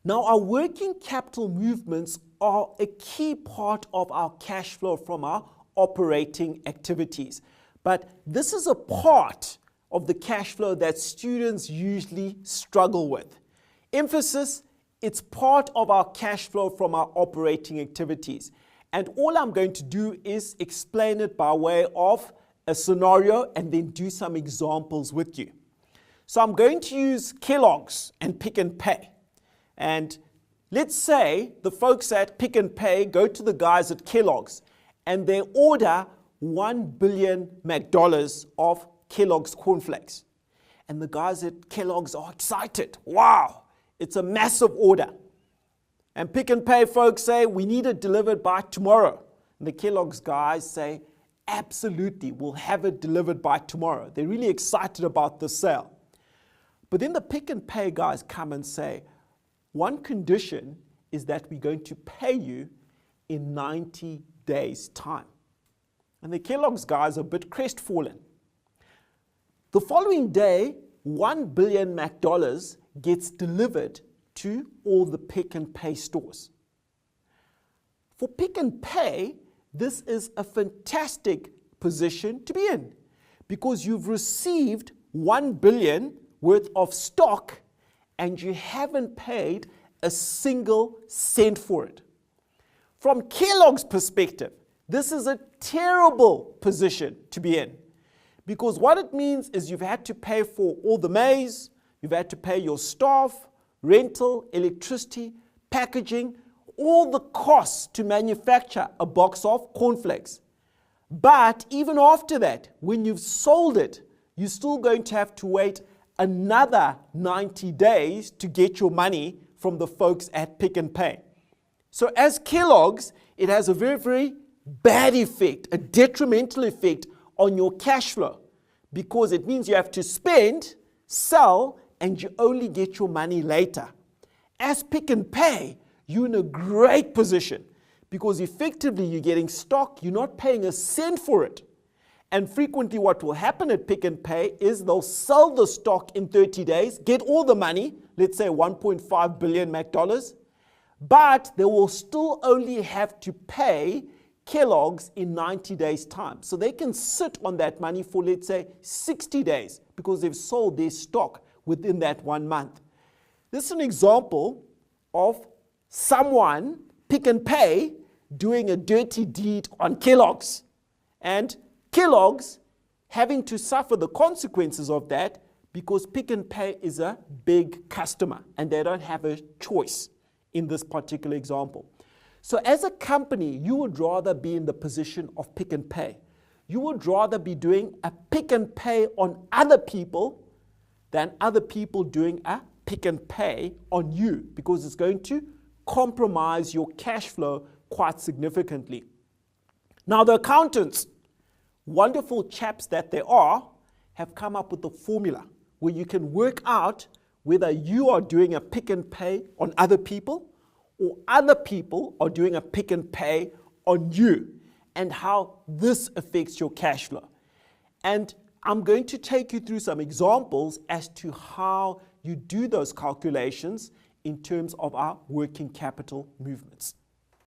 Now, our working capital movements are a key part of our cash flow from our operating activities. But this is a part of the cash flow that students usually struggle with. Emphasis, it's part of our cash flow from our operating activities. And all I'm going to do is explain it by way of a scenario and then do some examples with you. So I'm going to use Kellogg's and Pick n Pay. And let's say the folks at Pick n Pay go to the guys at Kellogg's and they order 1 billion McDollars of Kellogg's cornflakes. And the guys at Kellogg's are excited. Wow, it's a massive order. And Pick n Pay folks say, we need it delivered by tomorrow. And the Kellogg's guys say, absolutely, we'll have it delivered by tomorrow. They're really excited about the sale. But then the Pick n Pay guys come and say, one condition is that we're going to pay you in 90 days' time. And the Kellogg's guys are a bit crestfallen. The following day, 1 billion McDollars gets delivered to all the Pick n Pay stores. For Pick n Pay, this is a fantastic position to be in because you've received 1 billion worth of stock and you haven't paid a single cent for it. From Kellogg's perspective, this is a terrible position to be in because what it means is you've had to pay for all the maize, you've had to pay your staff, rental, electricity, packaging, all the costs to manufacture a box of cornflakes. But even after that, when you've sold it, you're still going to have to wait another 90 days to get your money from the folks at Pick n Pay. So as Kellogg's, it has a very, very bad effect, a detrimental effect on your cash flow because it means you have to spend, sell, and you only get your money later. As Pick n Pay, you're in a great position because effectively you're getting stock, you're not paying a cent for it. And frequently what will happen at Pick n Pay is they'll sell the stock in 30 days, get all the money, let's say 1.5 billion McDollars, but they will still only have to pay Kellogg's in 90 days' time. So they can sit on that money for, let's say, 60 days because they've sold their stock within that 1 month. This is an example of someone, Pick n Pay, doing a dirty deed on Kellogg's. And Kellogg's having to suffer the consequences of that because Pick n Pay is a big customer and they don't have a choice in this particular example. So as a company, you would rather be in the position of Pick n Pay. You would rather be doing a Pick n Pay on other people than other people doing a Pick n Pay on you because it's going to compromise your cash flow quite significantly. Now the accountants, wonderful chaps that they are, have come up with a formula where you can work out whether you are doing a Pick n Pay on other people or other people are doing a Pick n Pay on you and how this affects your cash flow. And I'm going to take you through some examples as to how you do those calculations in terms of our working capital movements.